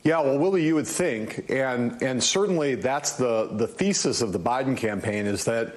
Yeah, well, Willie, you would think, and certainly that's the thesis of the Biden campaign, is that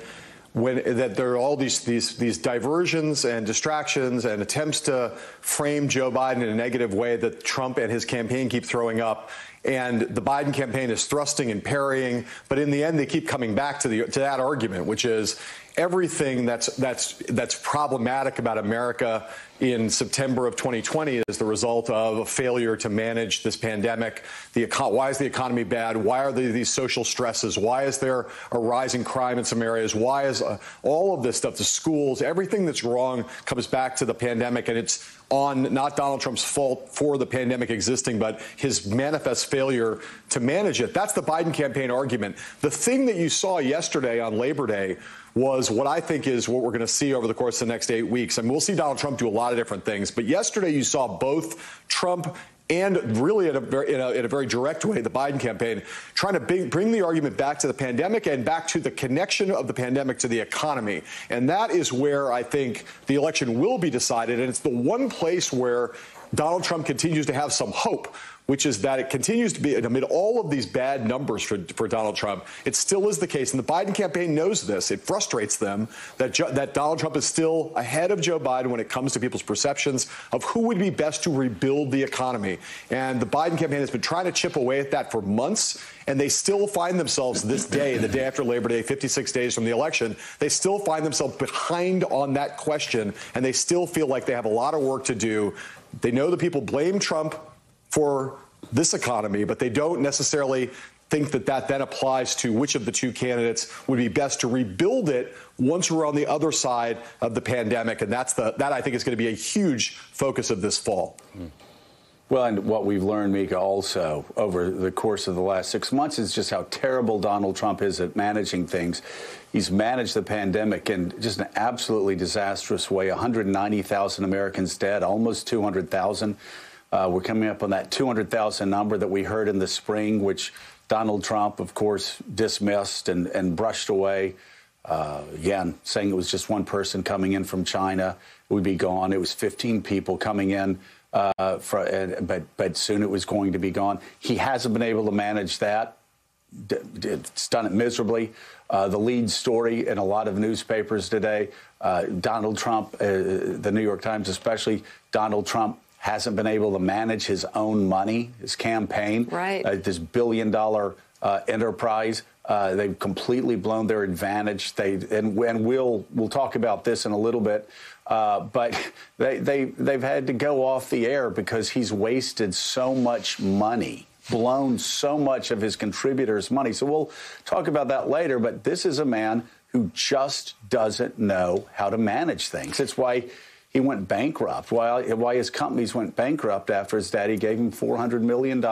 that there are all these diversions and distractions and attempts to frame Joe Biden in a negative way that Trump and his campaign keep throwing up. And the Biden campaign is thrusting and parrying, but in the end, they keep coming back to that argument, which is everything that's problematic about America in September of 2020 is the result of a failure to manage this pandemic. Why is the economy bad? Why are there these social stresses? Why is there a rise in crime in some areas? Why is all of this stuff, the schools, everything that's wrong comes back to the pandemic, and it's on not Donald Trump's fault for the pandemic existing, but his manifest failure to manage it. That's the Biden campaign argument. The thing that you saw yesterday on Labor Day was what I think is what we're going to see over the course of the next 8 weeks. And we'll see Donald Trump do a lot of different things. But yesterday you saw both Trump and really in a very direct way, the Biden campaign trying to bring the argument back to the pandemic and back to the connection of the pandemic to the economy. And that is where I think the election will be decided. And it's the one place where Donald Trump continues to have some hope, which is that it continues to be, amid all of these bad numbers for Donald Trump, it still is the case. And the Biden campaign knows this. It frustrates them that Donald Trump is still ahead of Joe Biden when it comes to people's perceptions of who would be best to rebuild the economy. And the Biden campaign has been trying to chip away at that for months. And they still find themselves this day, the day after Labor Day, 56 days from the election, they still find themselves behind on that question. And they still feel like they have a lot of work to do. They know the people blame Trump for this economy, but they don't necessarily think that then applies to which of the two candidates would be best to rebuild it once we're on the other side of the pandemic. And that I think is going to be a huge focus of this fall. Well, and what we've learned, Mika, also over the course of the last 6 months is just how terrible Donald Trump is at managing things. He's managed the pandemic in just an absolutely disastrous way. 190,000 Americans dead, almost 200,000. We're coming up on that 200,000 number that we heard in the spring, which Donald Trump, of course, dismissed and brushed away. Again, saying it was just one person coming in from China would be gone. It was 15 people coming in, but soon it was going to be gone. He hasn't been able to manage that. It's done it miserably. The lead story in a lot of newspapers today, Donald Trump, the New York Times especially, Donald Trump hasn't been able to manage his own money, his campaign, right. This billion-dollar enterprise. They've completely blown their advantage. And we'll talk about this in a little bit. But they've had to go off the air because he's wasted so much money, blown so much of his contributors' money. So we'll talk about that later. But this is a man who just doesn't know how to manage things. It's why he went bankrupt, why his companies went bankrupt after his daddy gave him $400 million.